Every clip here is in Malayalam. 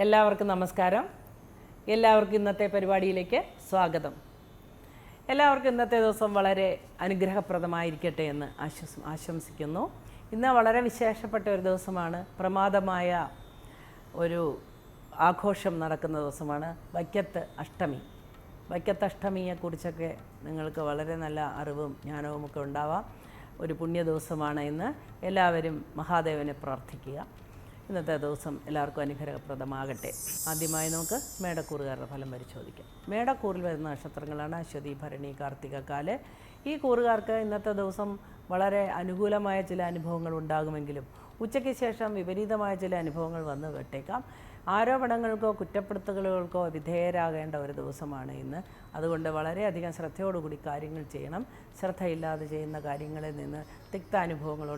എല്ലാവർക്കും നമസ്കാരം. എല്ലാവർക്കും ഇന്നത്തെ പരിപാടിയിലേക്ക് സ്വാഗതം. എല്ലാവർക്കും ഇന്നത്തെ ദിവസം വളരെ അനുഗ്രഹപ്രദമായിരിക്കട്ടെ എന്ന് ആശംസിക്കുന്നു. ഇന്ന് വളരെ വിശേഷപ്പെട്ട ഒരു ദിവസമാണ്. പ്രമാദമായ ഒരു ആഘോഷം നടക്കുന്ന ദിവസമാണ് വൈക്കത്ത് അഷ്ടമി. വൈക്കത്ത് അഷ്ടമിയെക്കുറിച്ചൊക്കെ നിങ്ങൾക്ക് വളരെ നല്ല അറിവും ജ്ഞാനവും ഒക്കെ ഉണ്ടാവാം. ഒരു പുണ്യ ദിവസമാണ് ഇന്ന്. എല്ലാവരും മഹാദേവനെ പ്രാർത്ഥിക്കുക. ഇന്നത്തെ ദിവസം എല്ലാവർക്കും അനുഗ്രഹപ്രദമാകട്ടെ. ആദ്യമായി നമുക്ക് മേടക്കൂറുകാരുടെ ഫലം പരിശോധിക്കാം. മേടക്കൂറിൽ വരുന്ന നക്ഷത്രങ്ങളാണ് അശ്വതി, ഭരണി, കാർത്തിക, കാല്. ഈ കൂറുകാർക്ക് ഇന്നത്തെ ദിവസം വളരെ അനുകൂലമായ ചില അനുഭവങ്ങൾ ഉണ്ടാകുമെങ്കിലും ഉച്ചയ്ക്ക് ശേഷം വിപരീതമായ ചില അനുഭവങ്ങൾ വന്ന് വിട്ടേക്കാം. ആരോപണങ്ങൾക്കോ കുറ്റപ്പെടുത്തലുകൾക്കോ വിധേയരാകേണ്ട ഒരു ദിവസമാണ് ഇന്ന്. അതുകൊണ്ട് വളരെയധികം ശ്രദ്ധയോടുകൂടി കാര്യങ്ങൾ ചെയ്യണം. ശ്രദ്ധയില്ലാതെ ചെയ്യുന്ന കാര്യങ്ങളിൽ നിന്ന് തിക്താനുഭവങ്ങൾ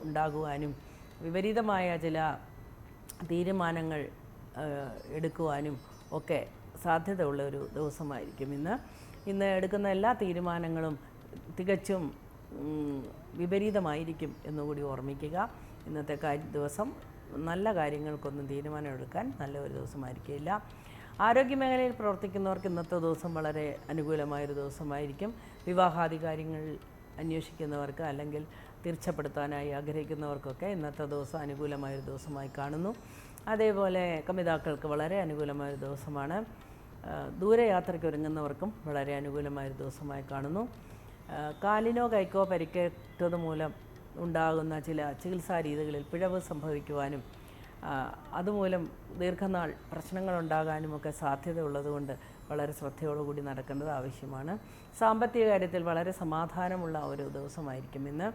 ഉണ്ടാകുവാനും വിപരീതമായ ചില തീരുമാനങ്ങൾ എടുക്കുവാനും ഒക്കെ സാധ്യതയുള്ള ഒരു ദിവസമായിരിക്കും ഇന്ന് എടുക്കുന്ന എല്ലാ തീരുമാനങ്ങളും തികച്ചും വിപരീതമായിരിക്കും എന്നുകൂടി ഓർമ്മിക്കുക. ഇന്നത്തെ ദിവസം നല്ല കാര്യങ്ങൾക്കൊന്നും തീരുമാനമെടുക്കാൻ നല്ല ഒരു ദിവസമായിരിക്കില്ല. ആരോഗ്യമേഖലയിൽ പ്രവർത്തിക്കുന്നവർക്ക് ഇന്നത്തെ ദിവസം വളരെ അനുകൂലമായൊരു ദിവസമായിരിക്കും. വിവാഹാദി കാര്യങ്ങൾ അന്വേഷിക്കുന്നവർക്ക് അല്ലെങ്കിൽ തീർച്ചപ്പെടുത്താനായി ആഗ്രഹിക്കുന്നവർക്കൊക്കെ ഇന്നത്തെ ദിവസം അനുകൂലമായൊരു ദിവസമായി കാണുന്നു. അതേപോലെ കമിതാക്കൾക്ക് വളരെ അനുകൂലമായൊരു ദിവസമാണ്. ദൂരയാത്രയ്ക്ക് ഒരുങ്ങുന്നവർക്കും വളരെ അനുകൂലമായൊരു ദിവസമായി കാണുന്നു. കാലിനോ കൈക്കോ പരിക്കേറ്റത് മൂലം ഉണ്ടാകുന്ന ചില ചികിത്സാ രീതികളിൽ പിഴവ് സംഭവിക്കുവാനും അതുമൂലം ദീർഘനാൾ പ്രശ്നങ്ങളുണ്ടാകാനുമൊക്കെ സാധ്യതയുള്ളതുകൊണ്ട് വളരെ ശ്രദ്ധയോടുകൂടി നടക്കേണ്ടത് ആവശ്യമാണ്. സാമ്പത്തിക കാര്യത്തിൽ വളരെ സമാധാനമുള്ള ഒരു ദിവസമായിരിക്കും ഇന്ന്.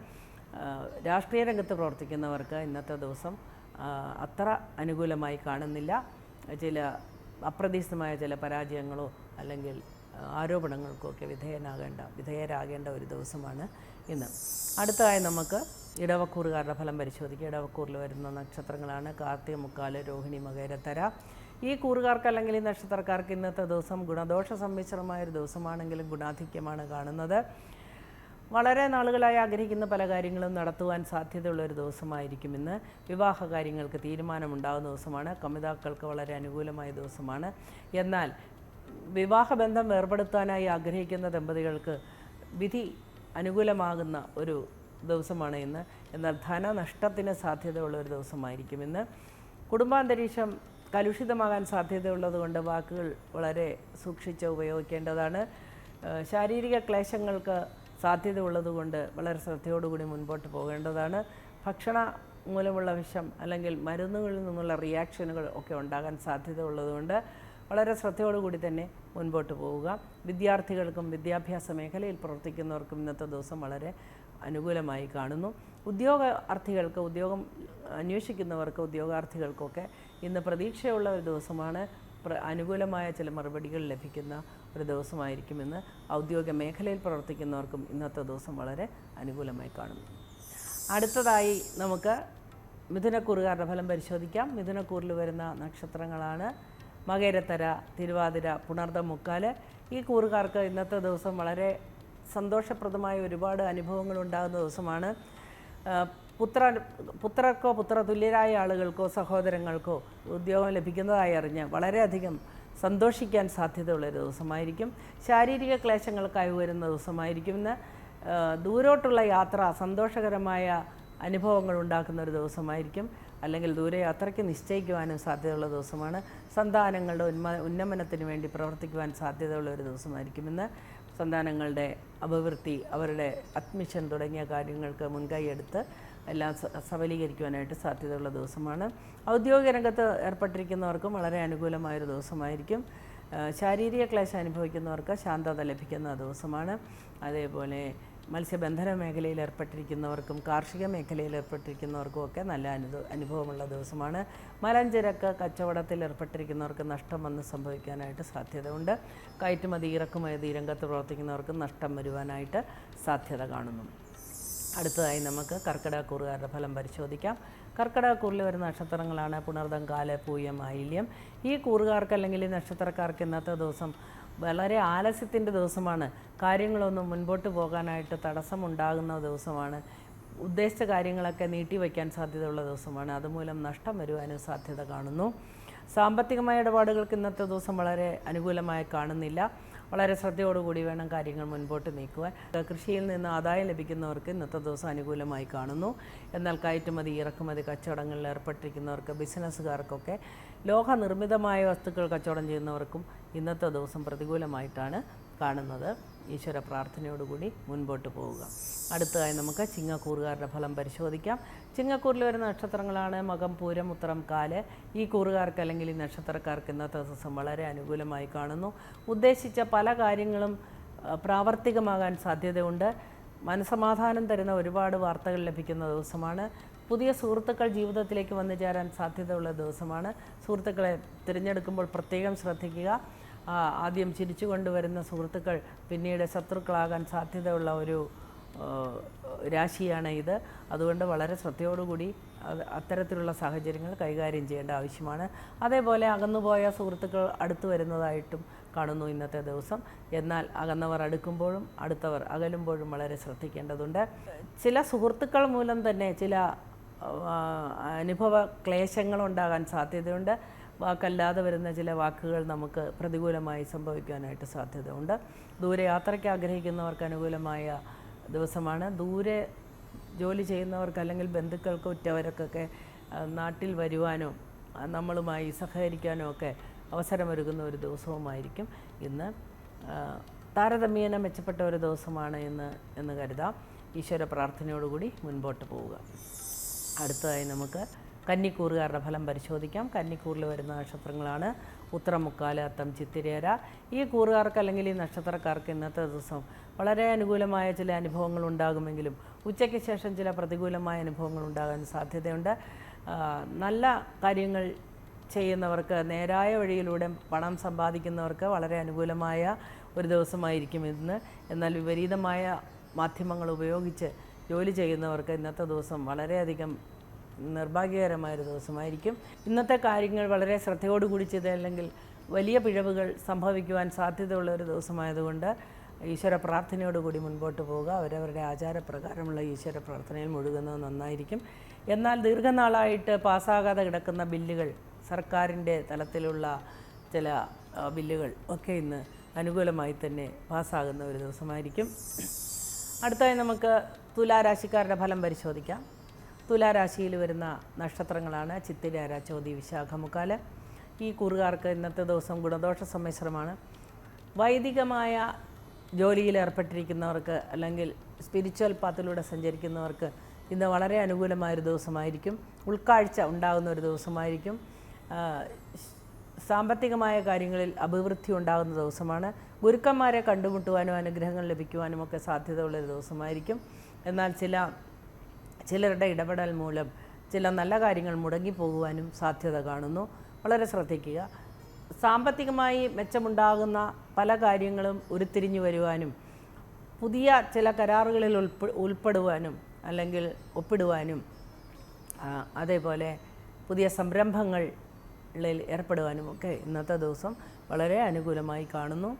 രാഷ്ട്രീയ രംഗത്ത് പ്രവർത്തിക്കുന്നവർക്ക് ഇന്നത്തെ ദിവസം അത്ര അനുകൂലമായി കാണുന്നില്ല. ചില അപ്രതീക്ഷിതമായ ചില പരാജയങ്ങളോ അല്ലെങ്കിൽ ആരോപണങ്ങൾക്കൊക്കെ വിധേയരാകേണ്ട ഒരു ദിവസമാണ് ഇന്ന്. അടുത്തതായി നമുക്ക് ഇടവക്കൂറുകാരുടെ ഫലം പരിശോധിക്കുക. ഇടവക്കൂറിൽ വരുന്ന നക്ഷത്രങ്ങളാണ് കാർത്തിക, മുക്കാല്, രോഹിണി, മകരത്തര. ഈ കൂറുകാർക്ക് അല്ലെങ്കിൽ ഈ നക്ഷത്രക്കാർക്ക് ഇന്നത്തെ ദിവസം ഗുണദോഷ സമ്മിശ്രമായൊരു ദിവസമാണെങ്കിലും ഗുണാധിക്യമാണ് കാണുന്നത്. വളരെ നാളുകളായി ആഗ്രഹിക്കുന്ന പല കാര്യങ്ങളും നടത്തുവാൻ സാധ്യതയുള്ളൊരു ദിവസമായിരിക്കും ഇന്ന്. വിവാഹ കാര്യങ്ങൾക്ക് തീരുമാനമുണ്ടാകുന്ന ദിവസമാണ്. കമിതാക്കൾക്ക് വളരെ അനുകൂലമായ ദിവസമാണ്. എന്നാൽ വിവാഹബന്ധം ഏർപ്പെടുത്താനായി ആഗ്രഹിക്കുന്ന ദമ്പതികൾക്ക് വിധി അനുകൂലമാകുന്ന ഒരു ദിവസമാണ് ഇന്ന്. എന്നാൽ ധനനഷ്ടത്തിന് സാധ്യതയുള്ള ഒരു ദിവസമായിരിക്കും ഇന്ന്. കുടുംബാന്തരീക്ഷം കലുഷിതമാകാൻ സാധ്യതയുള്ളതുകൊണ്ട് വാക്കുകൾ വളരെ സൂക്ഷിച്ച് ഉപയോഗിക്കേണ്ടതാണ്. ശാരീരിക ക്ലേശങ്ങൾക്ക് സാധ്യത ഉള്ളതുകൊണ്ട് വളരെ ശ്രദ്ധയോടുകൂടി മുൻപോട്ട് പോകേണ്ടതാണ്. ഭക്ഷണ മൂലമുള്ള വിഷം അല്ലെങ്കിൽ മരുന്നുകളിൽ നിന്നുള്ള റിയാക്ഷനുകൾ ഒക്കെ ഉണ്ടാകാൻ സാധ്യത ഉള്ളതുകൊണ്ട് വളരെ ശ്രദ്ധയോടുകൂടി തന്നെ മുൻപോട്ട് പോവുക. വിദ്യാർത്ഥികൾക്കും വിദ്യാഭ്യാസ മേഖലയിൽ പ്രവർത്തിക്കുന്നവർക്കും ഇന്നത്തെ ദിവസം വളരെ അനുകൂലമായി കാണുന്നു. ഉദ്യോഗാർത്ഥികൾക്ക്, ഉദ്യോഗം അന്വേഷിക്കുന്നവർക്ക്, ഉദ്യോഗാർത്ഥികൾക്കൊക്കെ ഇന്ന് പ്രതീക്ഷയുള്ള ഒരു ദിവസമാണ്. അനുകൂലമായ ചില മറുപടികൾ ലഭിക്കുന്ന ഒരു ദിവസമായിരിക്കും ഇന്ന്. ഔദ്യോഗിക മേഖലയിൽ പ്രവർത്തിക്കുന്നവർക്കും ഇന്നത്തെ ദിവസം വളരെ അനുകൂലമായി കാണുന്നു. അടുത്തതായി നമുക്ക് മിഥുനക്കൂറുകാരുടെ ഫലം പരിശോധിക്കാം. മിഥുനക്കൂറിൽ വരുന്ന നക്ഷത്രങ്ങളാണ് മകരത്തര, തിരുവാതിര, പുണർദം, മുക്കാല്. ഈ കൂറുകാർക്ക് ഇന്നത്തെ ദിവസം വളരെ സന്തോഷപ്രദമായ ഒരുപാട് അനുഭവങ്ങൾ ഉണ്ടാകുന്ന ദിവസമാണ്. പുത്രർക്കോ പുത്രതുല്യരായ ആളുകൾക്കോ സഹോദരങ്ങൾക്കോ ഉദ്യോഗം ലഭിക്കുന്നതായി അറിഞ്ഞ് വളരെയധികം സന്തോഷിക്കാൻ സാധ്യതയുള്ളൊരു ദിവസമായിരിക്കും. ശാരീരിക ക്ലേശങ്ങൾക്കായി വരുന്ന ദിവസമായിരിക്കും ഇന്ന്. ദൂരോട്ടുള്ള യാത്ര സന്തോഷകരമായ അനുഭവങ്ങൾ ഉണ്ടാക്കുന്ന ഒരു ദിവസമായിരിക്കും. അല്ലെങ്കിൽ ദൂരയാത്രയ്ക്ക് നിശ്ചയിക്കുവാനും സാധ്യതയുള്ള ദിവസമാണ്. സന്താനങ്ങളുടെ ഉന്നമനത്തിന് വേണ്ടി പ്രവർത്തിക്കുവാൻ സാധ്യതയുള്ള ഒരു ദിവസമായിരിക്കും ഇന്ന്. സന്താനങ്ങളുടെ അഭിവൃദ്ധി, അവരുടെ അഡ്മിഷൻ തുടങ്ങിയ കാര്യങ്ങൾക്ക് മുൻകൈയെടുത്ത് എല്ലാം സബലീകരിക്കുവാനായിട്ട് സാധ്യതയുള്ള ദിവസമാണ്. ഔദ്യോഗിക രംഗത്ത് ഏർപ്പെട്ടിരിക്കുന്നവർക്കും വളരെ അനുകൂലമായൊരു ദിവസമായിരിക്കും. ശാരീരിക ക്ലേശം അനുഭവിക്കുന്നവർക്ക് ശാന്തത ലഭിക്കുന്ന ദിവസമാണ്. അതേപോലെ മത്സ്യബന്ധന മേഖലയിൽ ഏർപ്പെട്ടിരിക്കുന്നവർക്കും കാർഷിക മേഖലയിൽ ഏർപ്പെട്ടിരിക്കുന്നവർക്കും ഒക്കെ നല്ല അനുഭവമുള്ള ദിവസമാണ്. മലഞ്ചരക്ക് കച്ചവടത്തിൽ ഏർപ്പെട്ടിരിക്കുന്നവർക്ക് നഷ്ടം വന്ന് സംഭവിക്കാനായിട്ട് സാധ്യതയുണ്ട്. കയറ്റുമതി, ഇറക്കുമതി രംഗത്ത് പ്രവർത്തിക്കുന്നവർക്ക് നഷ്ടം വരുവാനായിട്ട് സാധ്യത കാണുന്നു. അടുത്തതായി നമുക്ക് കർക്കിടകക്കൂറുകാരുടെ ഫലം പരിശോധിക്കാം. കർക്കിടകക്കൂറിൽ വരുന്ന നക്ഷത്രങ്ങളാണ് പുണർദം, കാല്, പൂയം, ആയില്യം. ഈ കൂറുകാർക്ക് അല്ലെങ്കിൽ ഈ നക്ഷത്രക്കാർക്ക് ഇന്നത്തെ ദിവസം വളരെ ആലസ്യത്തിൻ്റെ ദിവസമാണ്. കാര്യങ്ങളൊന്നും മുൻപോട്ട് പോകാനായിട്ട് തടസ്സമുണ്ടാകുന്ന ദിവസമാണ്. ഉദ്ദേശിച്ച കാര്യങ്ങളൊക്കെ നീട്ടിവയ്ക്കാൻ സാധ്യതയുള്ള ദിവസമാണ്. അതുമൂലം നഷ്ടം വരുവാനും സാധ്യത കാണുന്നു. സാമ്പത്തികമായ ഇടപാടുകൾക്ക് ഇന്നത്തെ ദിവസം വളരെ അനുകൂലമായി കാണുന്നില്ല. വളരെ ശ്രദ്ധയോടുകൂടി വേണം കാര്യങ്ങൾ മുൻപോട്ട് നീക്കുവാൻ. കൃഷിയിൽ നിന്ന് ആദായം ലഭിക്കുന്നവർക്ക് ഇന്നത്തെ ദിവസം അനുകൂലമായി കാണുന്നു. എന്നാൽ കയറ്റുമതി, ഇറക്കുമതി കച്ചവടങ്ങളിൽ ഏർപ്പെട്ടിരിക്കുന്നവർക്ക്, ബിസിനസ്സുകാർക്കൊക്കെ ലോഹനിർമ്മിതമായ വസ്തുക്കൾ കച്ചവടം ചെയ്യുന്നവർക്കും ഇന്നത്തെ ദിവസം പ്രതികൂലമായിട്ടാണ് കാണുന്നത്. ഈശ്വര പ്രാർത്ഥനയോടുകൂടി മുൻപോട്ട് പോവുക. അടുത്തതായി നമുക്ക് ചിങ്ങക്കൂറുകാരുടെ ഫലം പരിശോധിക്കാം. ചിങ്ങക്കൂറിൽ വരുന്ന നക്ഷത്രങ്ങളാണ് മകം, പൂരം, ഉത്രം, കാല്. ഈ കൂറുകാർക്ക് അല്ലെങ്കിൽ ഈ നക്ഷത്രക്കാർക്ക് ഇന്നത്തെ ദിവസം വളരെ അനുകൂലമായി കാണുന്നു. ഉദ്ദേശിച്ച പല കാര്യങ്ങളും പ്രാവർത്തികമാകാൻ സാധ്യതയുണ്ട്. മനസമാധാനം തരുന്ന ഒരുപാട് വാർത്തകൾ ലഭിക്കുന്ന ദിവസമാണ്. പുതിയ സുഹൃത്തുക്കൾ ജീവിതത്തിലേക്ക് വന്നു ചേരാൻ സാധ്യതയുള്ള ദിവസമാണ്. സുഹൃത്തുക്കളെ തിരഞ്ഞെടുക്കുമ്പോൾ പ്രത്യേകം ശ്രദ്ധിക്കുക. ആദ്യം ചിരിച്ചു കൊണ്ടുവരുന്ന സുഹൃത്തുക്കൾ പിന്നീട് ശത്രുക്കളാകാൻ സാധ്യതയുള്ള ഒരു രാശിയാണ് ഇത്. അതുകൊണ്ട് വളരെ ശ്രദ്ധയോടുകൂടി അത്തരത്തിലുള്ള സാഹചര്യങ്ങൾ കൈകാര്യം ചെയ്യേണ്ട ആവശ്യമാണ്. അതേപോലെ അകന്നുപോയ സുഹൃത്തുക്കൾ അടുത്തു വരുന്നതായിട്ടും കാണുന്നു ഇന്നത്തെ ദിവസം. എന്നാൽ അകന്നവർ അടുക്കുമ്പോഴും അടുത്തവർ അകലുമ്പോഴും വളരെ ശ്രദ്ധിക്കേണ്ടതുണ്ട്. ചില സുഹൃത്തുക്കൾ മൂലം തന്നെ ചില അനുഭവ ക്ലേശങ്ങളുണ്ടാകാൻ സാധ്യതയുണ്ട്. വാക്കല്ലാതെ വരുന്ന ചില വാക്കുകൾ നമുക്ക് പ്രതികൂലമായി സംഭവിക്കാനായിട്ട് സാധ്യതയുണ്ട്. ദൂരെ യാത്രയ്ക്ക് ആഗ്രഹിക്കുന്നവർക്ക് അനുകൂലമായ ദിവസമാണ്. ദൂരെ ജോലി ചെയ്യുന്നവർക്ക് അല്ലെങ്കിൽ ബന്ധുക്കൾക്ക്, ഉറ്റവർക്കൊക്കെ നാട്ടിൽ വരുവാനോ നമ്മളുമായി സഹകരിക്കാനോ ഒക്കെ അവസരമൊരുക്കുന്ന ഒരു ദിവസവുമായിരിക്കും ഇന്ന്. താരതമ്യേന മെച്ചപ്പെട്ട ഒരു ദിവസമാണ് എന്ന് കരുതാം. ഈശ്വര പ്രാർത്ഥനയോടുകൂടി മുൻപോട്ട് പോവുക. അടുത്തതായി നമുക്ക് കന്നിക്കൂറുകാരുടെ ഫലം പരിശോധിക്കാം. കന്നിക്കൂറിൽ വരുന്ന നക്ഷത്രങ്ങളാണ് ഉത്രം, മുക്കാല്, അത്തം, ചിത്തിരേര. ഈ കൂറുകാർക്ക് അല്ലെങ്കിൽ ഈ നക്ഷത്രക്കാർക്ക് ഇന്നത്തെ ദിവസം വളരെ അനുകൂലമായ ചില അനുഭവങ്ങൾ ഉണ്ടാകുമെങ്കിലും ഉച്ചയ്ക്ക് ശേഷം ചില പ്രതികൂലമായ അനുഭവങ്ങൾ ഉണ്ടാകാൻ സാധ്യതയുണ്ട്. നല്ല കാര്യങ്ങൾ ചെയ്യുന്നവർക്ക്, നേരായ വഴിയിലൂടെ പണം സമ്പാദിക്കുന്നവർക്ക് വളരെ അനുകൂലമായ ഒരു ദിവസമായിരിക്കും ഇന്ന്. എന്നാൽ വിപരീതമായ മാധ്യമങ്ങൾ ഉപയോഗിച്ച് ജോലി ചെയ്യുന്നവർക്ക് ഇന്നത്തെ ദിവസം വളരെയധികം നിർഭാഗ്യകരമായൊരു ദിവസമായിരിക്കും. ഇന്നത്തെ കാര്യങ്ങൾ വളരെ ശ്രദ്ധയോടുകൂടി ചെയ്തല്ലെങ്കിൽ വലിയ പിഴവുകൾ സംഭവിക്കുവാൻ സാധ്യതയുള്ള ഒരു ദിവസമായതുകൊണ്ട് ഈശ്വര പ്രാർത്ഥനയോടുകൂടി മുൻപോട്ട് പോവുക. അവരവരുടെ ആചാരപ്രകാരമുള്ള ഈശ്വര പ്രാർത്ഥനയിൽ മുഴുകുന്നത് നന്നായിരിക്കും. എന്നാൽ ദീർഘനാളായിട്ട് പാസ്സാകാതെ കിടക്കുന്ന ബില്ലുകൾ, സർക്കാരിൻ്റെ തലത്തിലുള്ള ചില ബില്ലുകൾ ഒക്കെ ഇന്ന് അനുകൂലമായി തന്നെ പാസ്സാകുന്ന ഒരു ദിവസമായിരിക്കും. അടുത്തതായി നമുക്ക് തുലാരാശിക്കാരുടെ ഫലം പരിശോധിക്കാം. തുലാരാശിയിൽ വരുന്ന നക്ഷത്രങ്ങളാണ് ചിത്തിര, ചോതി, വിശാഖ, മുക്കാല്. ഈ കൂറുകാർക്ക് ഇന്നത്തെ ദിവസം ഗുണദോഷ സമ്മിശ്രമാണ്. വൈദികമായ ജോലിയിൽ ഏർപ്പെട്ടിരിക്കുന്നവർക്ക് അല്ലെങ്കിൽ സ്പിരിച്വൽ പാത്തിലൂടെ സഞ്ചരിക്കുന്നവർക്ക് ഇന്ന് വളരെ അനുകൂലമായൊരു ദിവസമായിരിക്കും. ഉൾക്കാഴ്ച ഉണ്ടാകുന്ന ഒരു ദിവസമായിരിക്കും. സാമ്പത്തികമായ കാര്യങ്ങളിൽ അഭിവൃദ്ധി ഉണ്ടാകുന്ന ദിവസമാണ്. ഗുരുക്കന്മാരെ കണ്ടുമുട്ടുവാനും അനുഗ്രഹങ്ങൾ ലഭിക്കുവാനും ഒക്കെ സാധ്യതയുള്ളൊരു ദിവസമായിരിക്കും. എന്നാൽ ചിലരുടെ ഇടപെടൽ മൂലം ചില നല്ല കാര്യങ്ങൾ മുടങ്ങിപ്പോകുവാനും സാധ്യത കാണുന്നു. വളരെ ശ്രദ്ധിക്കുക. സാമ്പത്തികമായി മെച്ചമുണ്ടാകുന്ന പല കാര്യങ്ങളും ഉരുത്തിരിഞ്ഞു വരുവാനും പുതിയ ചില കരാറുകളിൽ ഉൾപ്പെടുവാനും അല്ലെങ്കിൽ ഒപ്പിടുവാനും അതേപോലെ പുതിയ സംരംഭങ്ങളിൽ ഏർപ്പെടുവാനുമൊക്കെ ഇന്നത്തെ ദിവസം വളരെ അനുകൂലമായി കാണുന്നു.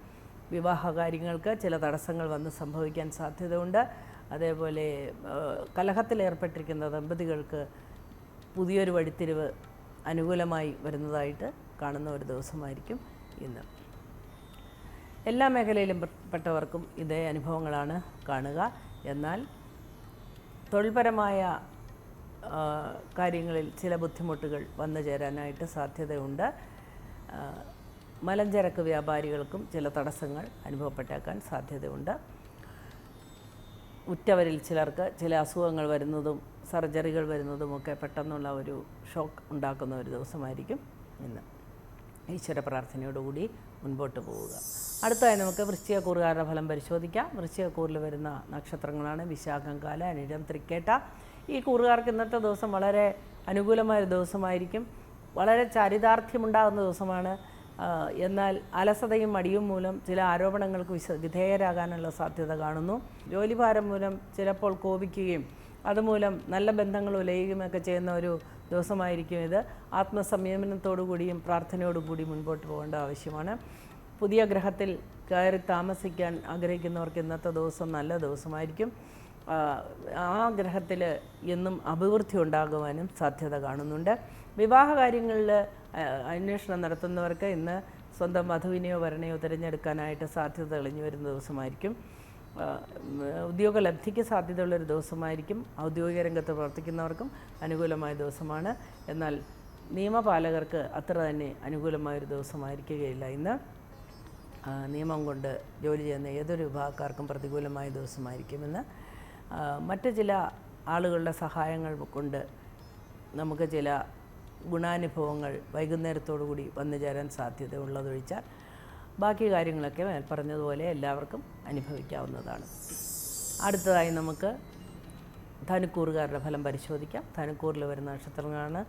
വിവാഹ കാര്യങ്ങൾക്ക് ചില തടസ്സങ്ങൾ വന്ന് സംഭവിക്കാൻ സാധ്യതയുണ്ട്. അതേപോലെ കലഹത്തിലേർപ്പെട്ടിരിക്കുന്ന ദമ്പതികൾക്ക് പുതിയൊരു വഴിത്തിരിവ് അനുകൂലമായി വരുന്നതായിട്ട് കാണുന്ന ഒരു ദിവസമായിരിക്കും ഇന്ന്. എല്ലാ മേഖലയിലും പെട്ടവർക്കും ഇതേ അനുഭവങ്ങളാണ് കാണുക. എന്നാൽ തൊഴിൽപരമായ കാര്യങ്ങളിൽ ചില ബുദ്ധിമുട്ടുകൾ വന്നു ചേരാനായിട്ട് സാധ്യതയുണ്ട്. മലഞ്ചരക്ക് വ്യാപാരികൾക്കും ചില തടസ്സങ്ങൾ അനുഭവപ്പെട്ടേക്കാൻ സാധ്യതയുണ്ട്. ഉറ്റവരിൽ ചിലർക്ക് ചില അസുഖങ്ങൾ വരുന്നതും സർജറികൾ വരുന്നതുമൊക്കെ പെട്ടെന്നുള്ള ഒരു ഷോക്ക് ഉണ്ടാക്കുന്ന ഒരു ദിവസമായിരിക്കും ഇന്ന്. ഈശ്വര പ്രാർത്ഥനയോടുകൂടി മുൻപോട്ട് പോവുക. അടുത്തതായി നമുക്ക് വൃശ്ചികക്കൂറുകാരുടെ ഫലം പരിശോധിക്കാം. വൃശ്ചികക്കൂറിൽ വരുന്ന നക്ഷത്രങ്ങളാണ് വിശാഖം, കാല, അനിഴം, തൃക്കേട്ട. ഈ കൂറുകാർക്ക് ഇന്നത്തെ ദിവസം വളരെ അനുകൂലമായൊരു ദിവസമായിരിക്കും. വളരെ ചാരിതാർത്ഥ്യമുണ്ടാകുന്ന ദിവസമാണ്. എന്നാൽ അലസതയും മടിയും മൂലം ചില ആരോപണങ്ങൾക്ക് വിധേയരാകാനുള്ള സാധ്യത കാണുന്നു. ജോലിഭാരം മൂലം ചിലപ്പോൾ കോപിക്കുകയും അതുമൂലം നല്ല ബന്ധങ്ങൾ ഉലയുകയുമൊക്കെ ചെയ്യുന്ന ഒരു ദിവസമായിരിക്കും ഇത്. ആത്മസംയമനത്തോടുകൂടിയും പ്രാർത്ഥനയോടുകൂടി മുൻപോട്ട് പോകേണ്ട ആവശ്യമാണ്. പുതിയ ഗ്രഹത്തിൽ കയറി താമസിക്കാൻ ആഗ്രഹിക്കുന്നവർക്ക് ഇന്നത്തെ ദിവസം നല്ല ദിവസമായിരിക്കും. ആ ഗ്രഹത്തിൽ എന്നും അഭിവൃദ്ധി ഉണ്ടാകുവാനും സാധ്യത കാണുന്നുണ്ട്. വിവാഹ കാര്യങ്ങളിൽ അന്വേഷണം നടത്തുന്നവർക്ക് ഇന്ന് സ്വന്തം വധുവിനെയോ വരനെയോ തിരഞ്ഞെടുക്കാനായിട്ട് സാധ്യത തെളിഞ്ഞു വരുന്ന ദിവസമായിരിക്കും. ഉദ്യോഗലബ്ധിക്ക് സാധ്യതയുള്ളൊരു ദിവസമായിരിക്കും. ഔദ്യോഗിക രംഗത്ത് പ്രവർത്തിക്കുന്നവർക്കും അനുകൂലമായ ദിവസമാണ്. എന്നാൽ നിയമപാലകർക്ക് അത്ര തന്നെ അനുകൂലമായൊരു ദിവസമായിരിക്കുകയില്ല ഇന്ന്. നിയമം കൊണ്ട് ജോലി ചെയ്യുന്ന ഏതൊരു വിഭാഗക്കാർക്കും പ്രതികൂലമായ ദിവസമായിരിക്കുമെന്ന്. മറ്റ് ചില ആളുകളുടെ സഹായങ്ങൾ കൊണ്ട് നമുക്ക് ചില ഗുണാനുഭവങ്ങൾ വൈകുന്നേരത്തോടു കൂടി വന്നു ചേരാൻ സാധ്യതയുള്ളതൊഴിച്ചാൽ ബാക്കി കാര്യങ്ങളൊക്കെ പറഞ്ഞതുപോലെ എല്ലാവർക്കും അനുഭവിക്കാവുന്നതാണ്. അടുത്തതായി നമുക്ക് ധനുക്കൂറുകാരുടെ ഫലം പരിശോധിക്കാം. ധനുക്കൂറിൽ വരുന്ന നക്ഷത്രങ്ങളാണ്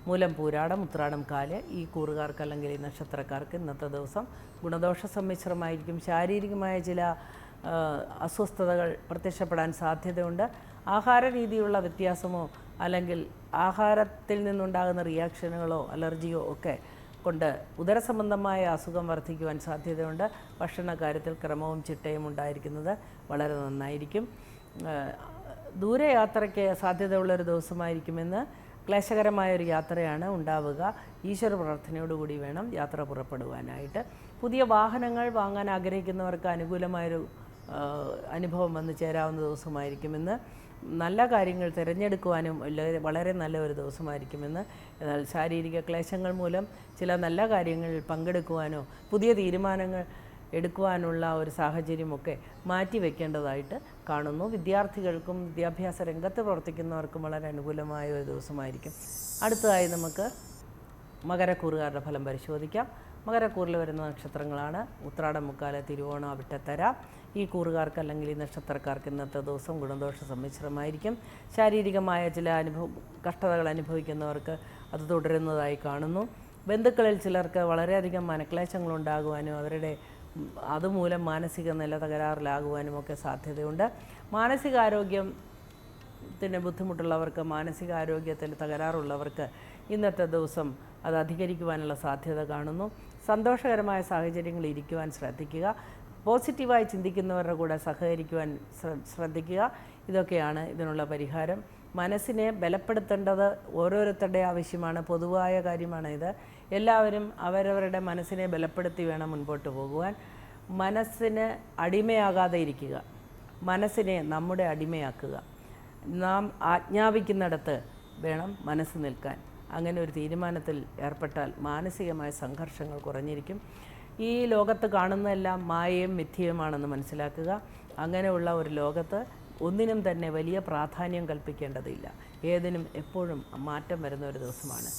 മൂലം, പൂരാടം, ഉത്രാടം, കാല്. ഈ കൂറുകാർക്ക് അല്ലെങ്കിൽ ഈ നക്ഷത്രക്കാർക്ക് ഇന്നത്തെ ദിവസം ഗുണദോഷ സമ്മിശ്രമായിരിക്കും. ശാരീരികമായ ചില അസ്വസ്ഥതകൾ പ്രത്യക്ഷപ്പെടാൻ സാധ്യതയുണ്ട്. ആഹാര രീതിയുള്ള വ്യത്യാസമോ അല്ലെങ്കിൽ ആഹാരത്തിൽ നിന്നുണ്ടാകുന്ന റിയാക്ഷനുകളോ അലർജിയോ ഒക്കെ കൊണ്ട് ഉദരസംബന്ധമായ അസുഖം വർദ്ധിക്കുവാൻ സാധ്യതയുണ്ട്. ഭക്ഷണ കാര്യത്തിൽ ക്രമവും ചിട്ടയും ഉണ്ടായിരിക്കുന്നത് വളരെ നന്നായിരിക്കും. ദൂരയാത്രയ്ക്ക് സാധ്യതയുള്ളൊരു ദിവസമായിരിക്കുമെന്ന്. ക്ലേശകരമായൊരു യാത്രയാണ് ഉണ്ടാവുക. ഈശ്വര പ്രാർത്ഥനയോടുകൂടി വേണം യാത്ര പുറപ്പെടുവാനായിട്ട്. പുതിയ വാഹനങ്ങൾ വാങ്ങാൻ ആഗ്രഹിക്കുന്നവർക്ക് അനുകൂലമായൊരു അനുഭവം വന്നു ചേരാവുന്ന ദിവസമായിരിക്കുമെന്ന്. നല്ല കാര്യങ്ങൾ തിരഞ്ഞെടുക്കുവാനും വളരെ നല്ല ഒരു ദിവസമായിരിക്കുമെന്ന്. എന്നാൽ ശാരീരിക ക്ലേശങ്ങൾ മൂലം ചില നല്ല കാര്യങ്ങളിൽ പങ്കെടുക്കുവാനോ പുതിയ തീരുമാനങ്ങൾ എടുക്കുവാനുള്ള ഒരു സാഹചര്യമൊക്കെ മാറ്റിവെക്കേണ്ടതായിട്ട് കാണുന്നു. വിദ്യാർത്ഥികൾക്കും വിദ്യാഭ്യാസ രംഗത്ത് പ്രവർത്തിക്കുന്നവർക്കും വളരെ അനുകൂലമായ ഒരു ദിവസമായിരിക്കും. അടുത്തതായി നമുക്ക് മകരക്കൂറുകാരുടെ ഫലം പരിശോധിക്കാം. മകരക്കൂറിൽ വരുന്ന നക്ഷത്രങ്ങളാണ് ഉത്രാടം, മുക്കാല്, തിരുവോണം, അവിട്ടത്തര. ഈ കൂറുകാർക്ക് അല്ലെങ്കിൽ ഈ നക്ഷത്രക്കാർക്ക് ഇന്നത്തെ ദിവസം ഗുണദോഷ സമ്മിശ്രമായിരിക്കും. ശാരീരികമായ ചില കഷ്ടതകൾ അനുഭവിക്കുന്നവർക്ക് അത് തുടരുന്നതായി കാണുന്നു. ബന്ധുക്കളിൽ ചിലർക്ക് വളരെയധികം മനക്ലേശങ്ങളുണ്ടാകുവാനും അവരുടെ അതുമൂലം മാനസിക നില തകരാറിലാകുവാനും ഒക്കെ സാധ്യതയുണ്ട്. മാനസികാരോഗ്യത്തിന് ബുദ്ധിമുട്ടുള്ളവർക്ക്, മാനസികാരോഗ്യത്തിൽ തകരാറുള്ളവർക്ക് ഇന്നത്തെ ദിവസം അത് അധികരിക്കുവാനുള്ള സാധ്യത കാണുന്നു. സന്തോഷകരമായ സാഹചര്യങ്ങളിൽ ഇരിക്കുവാൻ ശ്രദ്ധിക്കുക. പോസിറ്റീവായി ചിന്തിക്കുന്നവരുടെ കൂടെ സഹകരിക്കുവാൻ ശ്രദ്ധിക്കുക. ഇതൊക്കെയാണ് ഇതിനുള്ള പരിഹാരം. മനസ്സിനെ ബലപ്പെടുത്തേണ്ടത് ഓരോരുത്തരുടെ ആവശ്യമാണ്. പൊതുവായ കാര്യമാണ് ഇത്. എല്ലാവരും അവരവരുടെ മനസ്സിനെ ബലപ്പെടുത്തി വേണം മുൻപോട്ട് പോകുവാൻ. മനസ്സിന് അടിമയാകാതെ ഇരിക്കുക. മനസ്സിനെ നമ്മുടെ അടിമയാക്കുക. നാം ആജ്ഞാപിക്കുന്നിടത്ത് വേണം മനസ്സ് നിൽക്കാൻ. അങ്ങനെ ഒരു തീരുമാനത്തിൽ ഏർപ്പെട്ടാൽ മാനസികമായ സംഘർഷങ്ങൾ കുറഞ്ഞിരിക്കും. ഈ ലോകത്ത് കാണുന്നതെല്ലാം മായയും മിഥ്യയുമാണെന്ന് മനസ്സിലാക്കുക. അങ്ങനെയുള്ള ഒരു ലോകത്ത് ഒന്നിനും തന്നെ വലിയ പ്രാധാന്യം കൽപ്പിക്കേണ്ടതില്ല. ഏതിനും എപ്പോഴും മാറ്റം വരുന്ന ഒരു ദിവസമാണ്.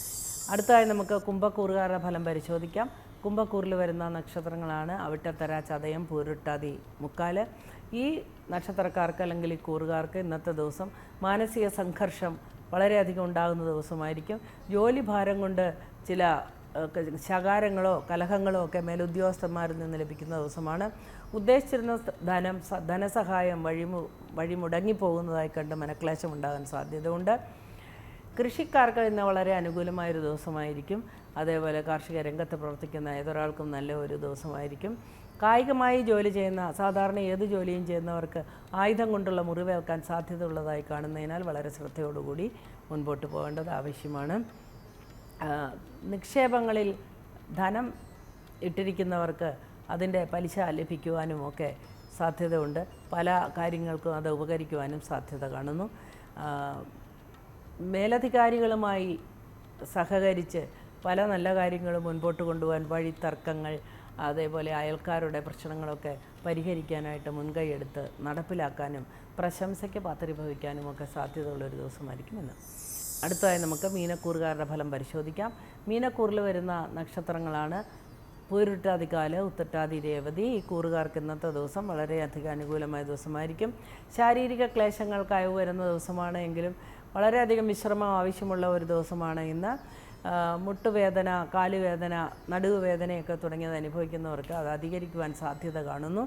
അടുത്തതായി നമുക്ക് കുംഭക്കൂറുകാരുടെ ഫലം പരിശോധിക്കാം. കുംഭക്കൂറിൽ വരുന്ന നക്ഷത്രങ്ങളാണ് അവിട്ടത്തര, ചതയം, പൂരുട്ടാതി, മുക്കാല്. ഈ നക്ഷത്രക്കാർക്ക് അല്ലെങ്കിൽ ഈ കൂറുകാർക്ക് ഇന്നത്തെ ദിവസം മാനസിക സംഘർഷം വളരെയധികം ഉണ്ടാകുന്ന ദിവസമായിരിക്കും. ജോലി ഭാരം കൊണ്ട് ചില ശകാരങ്ങളോ കലഹങ്ങളോ ഒക്കെ മേലുദ്യോഗസ്ഥന്മാരിൽ നിന്ന് ലഭിക്കുന്ന ദിവസമാണ്. ഉദ്ദേശിച്ചിരുന്ന ധനസഹായം വഴി മുടങ്ങിപ്പോകുന്നതായി കണ്ട് മനക്ലേശം ഉണ്ടാകാൻ സാധ്യതയുണ്ട്. കൃഷിക്കാർക്ക് ഇന്ന് വളരെ അനുകൂലമായൊരു ദിവസമായിരിക്കും. അതേപോലെ കാർഷിക രംഗത്ത് പ്രവർത്തിക്കുന്ന ഏതൊരാൾക്കും നല്ല ഒരു ദിവസമായിരിക്കും. കായികമായി ജോലി ചെയ്യുന്ന, സാധാരണ ഏത് ജോലിയും ചെയ്യുന്നവർക്ക് ആയുധം കൊണ്ടുള്ള മുറിവേൽക്കാൻ സാധ്യതയുള്ളതായി കാണുന്നതിനാൽ വളരെ ശ്രദ്ധയോടുകൂടി മുൻപോട്ട് പോകേണ്ടത് ആവശ്യമാണ്. നിക്ഷേപങ്ങളിൽ ധനം ഇട്ടിരിക്കുന്നവർക്ക് അതിൻ്റെ പലിശ ലഭിക്കുവാനുമൊക്കെ സാധ്യതയുണ്ട്. പല കാര്യങ്ങൾക്കും അത് ഉപകരിക്കുവാനും സാധ്യത കാണുന്നു. മേലധികാരികളുമായി സഹകരിച്ച് പല നല്ല കാര്യങ്ങളും മുൻപോട്ട് കൊണ്ടുപോകാൻ, വഴിത്തർക്കങ്ങൾ, അതേപോലെ അയൽക്കാരുടെ പ്രശ്നങ്ങളൊക്കെ പരിഹരിക്കാനായിട്ട് മുൻകൈയെടുത്ത് നടപ്പിലാക്കാനും പ്രശംസയ്ക്ക് പാത്രീഭവിക്കാനും ഒക്കെ സാധ്യതയുള്ളൊരു ദിവസമായിരിക്കും ഇന്ന്. അടുത്തതായി നമുക്ക് മീനക്കൂറുകാരുടെ ഫലം പരിശോധിക്കാം. മീനക്കൂറിൽ വരുന്ന നക്ഷത്രങ്ങളാണ് പൂരുട്ടാതി, കാല്, ഉത്രട്ടാതി, രേവതി. ഈ കൂറുകാർക്ക് ഇന്നത്തെ ദിവസം വളരെയധികം അനുകൂലമായ ദിവസമായിരിക്കും. ശാരീരിക ക്ലേശങ്ങൾക്ക് അയവ് വരുന്ന ദിവസമാണ് എങ്കിലും വളരെയധികം വിശ്രമം ആവശ്യമുള്ള ഒരു ദിവസമാണ് ഇന്ന്. മുട്ടുവേദന, കാലുവേദന, നടുവുവേദനയൊക്കെ തുടങ്ങിയത് അനുഭവിക്കുന്നവർക്ക് അത് അധികരിക്കുവാൻ സാധ്യത കാണുന്നു.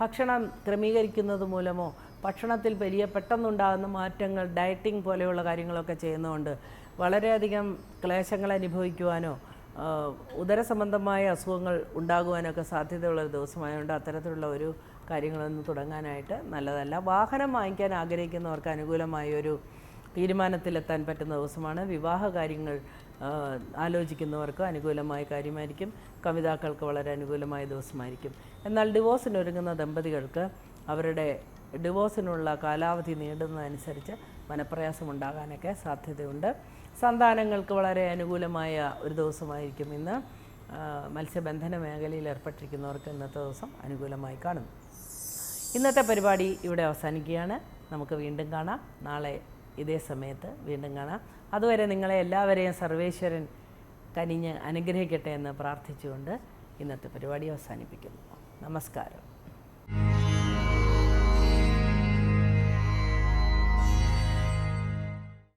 ഭക്ഷണം ക്രമീകരിക്കുന്നത് മൂലമോ ഭക്ഷണത്തിൽ വലിയ പെട്ടെന്നുണ്ടാകുന്ന മാറ്റങ്ങൾ, ഡയറ്റിംഗ് പോലെയുള്ള കാര്യങ്ങളൊക്കെ ചെയ്യുന്നതുകൊണ്ട് വളരെയധികം ക്ലേശങ്ങൾ അനുഭവിക്കുവാനോ ഉദരസംബന്ധമായ അസുഖങ്ങൾ ഉണ്ടാകുവാനൊക്കെ സാധ്യതയുള്ളൊരു ദിവസമായതുകൊണ്ട് അത്തരത്തിലുള്ള ഒരു കാര്യങ്ങളൊന്നും തുടങ്ങാനായിട്ട് നല്ലതല്ല. വാഹനം വാങ്ങിക്കാൻ ആഗ്രഹിക്കുന്നവർക്ക് അനുകൂലമായൊരു തീരുമാനത്തിലെത്താൻ പറ്റുന്ന ദിവസമാണ്. വിവാഹ കാര്യങ്ങൾ ആലോചിക്കുന്നവർക്ക് അനുകൂലമായ കാര്യമായിരിക്കും. കവിതാക്കൾക്ക് വളരെ അനുകൂലമായ ദിവസമായിരിക്കും. എന്നാൽ ഡിവോഴ്സിനൊരുങ്ങുന്ന ദമ്പതികൾക്ക് അവരുടെ ഡിവോഴ്സിനുള്ള കാലാവധി നീടുന്നതനുസരിച്ച് മനപ്രയാസമുണ്ടാകാനൊക്കെ സാധ്യതയുണ്ട്. സന്താനങ്ങൾക്ക് വളരെ അനുകൂലമായ ഒരു ദിവസമായിരിക്കും ഇന്ന്. മത്സ്യബന്ധന മേഖലയിൽ ഏർപ്പെട്ടിരിക്കുന്നവർക്ക് ഇന്നത്തെ ദിവസം അനുകൂലമായി കാണുന്നു. ഇന്നത്തെ പരിപാടി ഇവിടെ അവസാനിക്കുകയാണ്. നമുക്ക് വീണ്ടും കാണാം. നാളെ ഇതേ സമയത്ത് വീണ്ടും കാണാം. അതുവരെ നിങ്ങളെ എല്ലാവരെയും സർവേശ്വരൻ കനിഞ്ഞ് അനുഗ്രഹിക്കട്ടെ എന്ന് പ്രാർത്ഥിച്ചുകൊണ്ട് ഇന്നത്തെ പരിപാടി അവസാനിപ്പിക്കുന്നു. നമസ്കാരം.